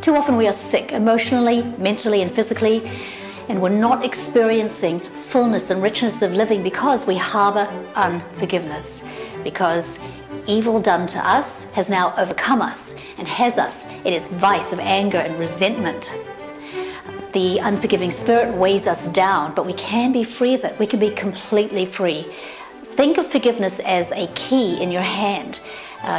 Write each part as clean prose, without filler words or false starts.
Too often we are sick emotionally, mentally, and physically, and we're not experiencing fullness and richness of living because we harbor unforgiveness, because evil done to us has now overcome us and has us in its vice of anger and resentment. The unforgiving spirit weighs us down, but we can be free of it. We can be completely free. Think of forgiveness as a key in your hand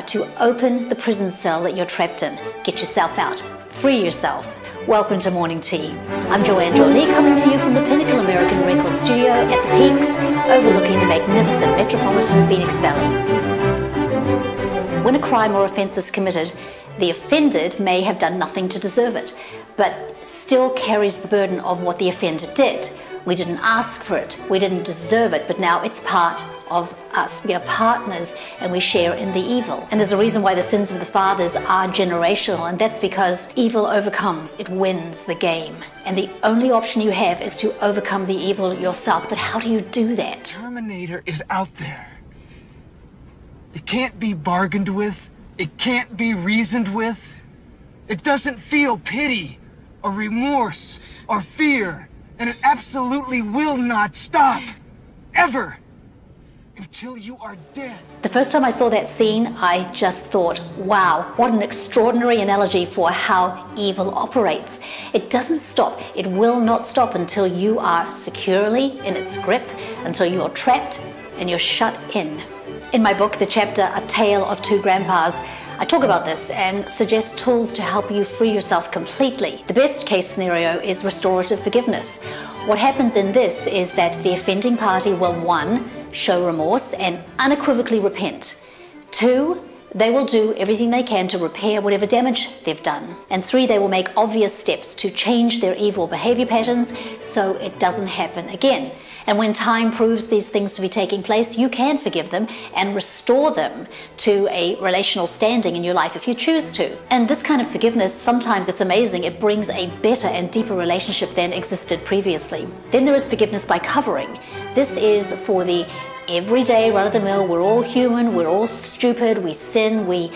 to open the prison cell that you're trapped in. Get yourself out. Free yourself. Welcome to Morning Tea. I'm Joanne coming to you from the Pinnacle American Record Studio at the Peaks, overlooking the magnificent metropolitan Phoenix Valley. When a crime or offense is committed, the offended may have done nothing to deserve it, but still carries the burden of what the offender did. We didn't ask for it, we didn't deserve it, but now it's part of us. We are partners and we share in the evil. And there's a reason why the sins of the fathers are generational, and that's because evil overcomes, it wins the game. And the only option you have is to overcome the evil yourself. But how do you do that? Terminator is out there. It can't be bargained with. It can't be reasoned with. It doesn't feel pity or remorse or fear. And it absolutely will not stop. Ever. Until you are dead. The first time I saw that scene, I just thought, wow, what an extraordinary analogy for how evil operates. It doesn't stop. It will not stop until you are securely in its grip, until you're trapped and you're shut in. In my book, the chapter A Tale of Two Grandpas, I talk about this and suggest tools to help you free yourself completely. The best case scenario is restorative forgiveness. What happens in this is that the offending party will, 1, show remorse and unequivocally repent. 2, they will do everything they can to repair whatever damage they've done. And 3, they will make obvious steps to change their evil behavior patterns so it doesn't happen again. And when time proves these things to be taking place, you can forgive them and restore them to a relational standing in your life if you choose to. And this kind of forgiveness, sometimes it's amazing. It brings a better and deeper relationship than existed previously. Then there is forgiveness by covering. This is for the everyday run-of-the-mill. We're all human, we're all stupid, we sin, we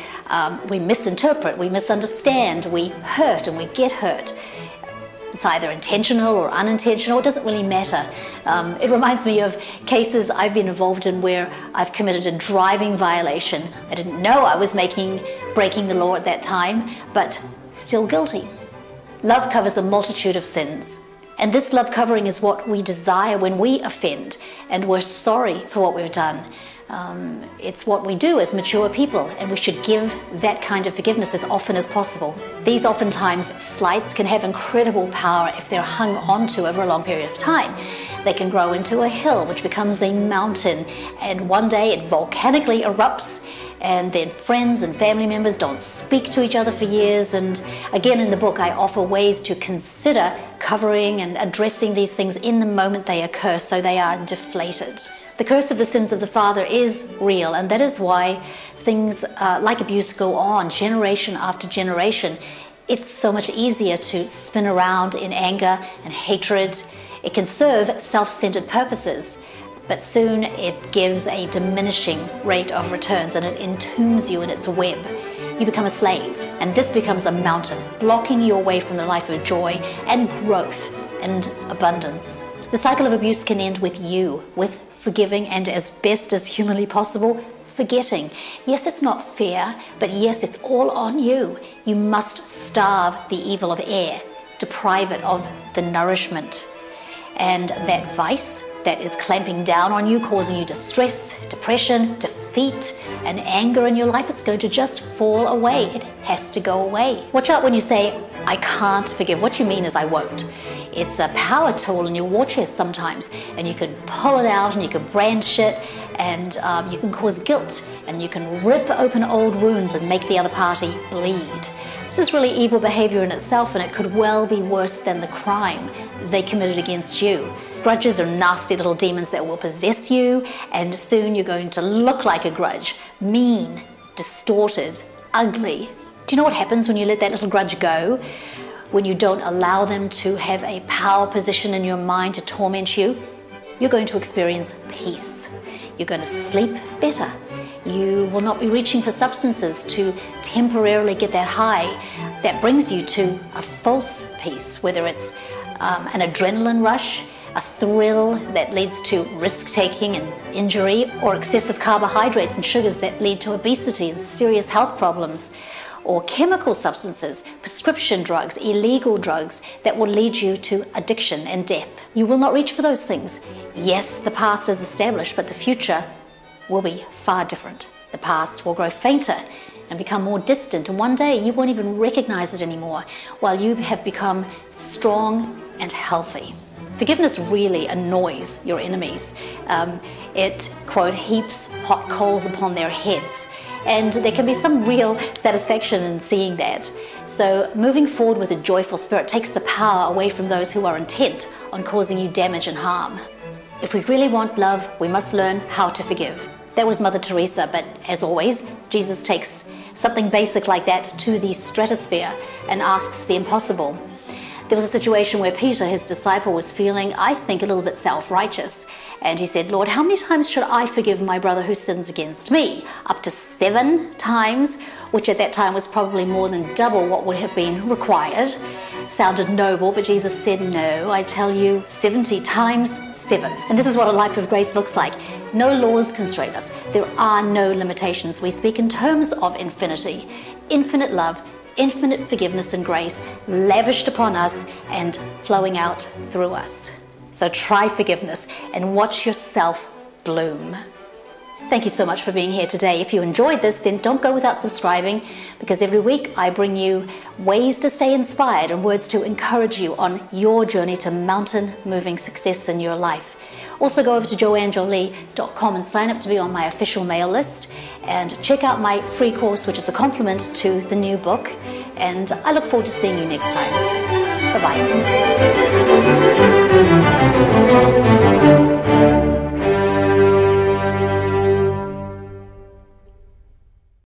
misinterpret, we misunderstand, we hurt and we get hurt. It's either intentional or unintentional, it doesn't really matter. It reminds me of cases I've been involved in where I've committed a driving violation. I didn't know I was breaking the law at that time, but still guilty. Love covers a multitude of sins. And this love covering is what we desire when we offend and we're sorry for what we've done. It's what we do as mature people, and we should give that kind of forgiveness as often as possible. These oftentimes slights can have incredible power if they're hung onto over a long period of time. They can grow into a hill which becomes a mountain, and one day it volcanically erupts, and then friends and family members don't speak to each other for years. And again, in the book, I offer ways to consider covering and addressing these things in the moment they occur so they are deflated. The curse of the sins of the father is real, and that is why things like abuse go on generation after generation. It's so much easier to spin around in anger and hatred. It can serve self-centered purposes, but soon it gives a diminishing rate of returns and it entombs you in its web. You become a slave, and this becomes a mountain, blocking your way from the life of joy and growth and abundance. The cycle of abuse can end with you, with forgiving and, as best as humanly possible, forgetting. Yes, it's not fair, but yes, it's all on you. You must starve the evil of air, deprive it of the nourishment. And that vice that is clamping down on you, causing you distress, depression, defeat, and anger in your life, it's going to just fall away. It has to go away. Watch out when you say, I can't forgive. What you mean is I won't. It's a power tool in your war chest sometimes, and you can pull it out and you can brandish it, and you can cause guilt, and you can rip open old wounds and make the other party bleed. This is really evil behavior in itself, and it could well be worse than the crime they committed against you. Grudges are nasty little demons that will possess you, and soon you're going to look like a grudge. Mean, distorted, ugly. Do you know what happens when you let that little grudge go? When you don't allow them to have a power position in your mind to torment you, you're going to experience peace. You're going to sleep better. You will not be reaching for substances to temporarily get that high that brings you to a false peace, whether it's an adrenaline rush, a thrill that leads to risk-taking and injury, or excessive carbohydrates and sugars that lead to obesity and serious health problems, or chemical substances, prescription drugs, illegal drugs that will lead you to addiction and death. You will not reach for those things. Yes, the past is established, but the future will be far different. The past will grow fainter and become more distant, and one day you won't even recognize it anymore, while you have become strong and healthy. Forgiveness really annoys your enemies. It, quote, heaps hot coals upon their heads. And there can be some real satisfaction in seeing that. So moving forward with a joyful spirit takes the power away from those who are intent on causing you damage and harm. If we really want love, we must learn how to forgive. That was Mother Teresa, but as always, Jesus takes something basic like that to the stratosphere and asks the impossible. There was a situation where Peter, his disciple, was feeling, I think, a little bit self-righteous. And he said, Lord, how many times should I forgive my brother who sins against me? Up to 7 times, which at that time was probably more than double what would have been required. Sounded noble, but Jesus said, no, I tell you, 70 times 7. And this is what a life of grace looks like. No laws constrain us. There are no limitations. We speak in terms of infinity, infinite love, infinite forgiveness and grace lavished upon us and flowing out through us. So try forgiveness and watch yourself bloom. Thank you so much for being here today. If you enjoyed this, then don't go without subscribing, because every week I bring you ways to stay inspired and words to encourage you on your journey to mountain-moving success in your life. Also go over to joannejolie.com and sign up to be on my official mail list, and check out my free course, which is a complement to the new book. And I look forward to seeing you next time. Bye-bye.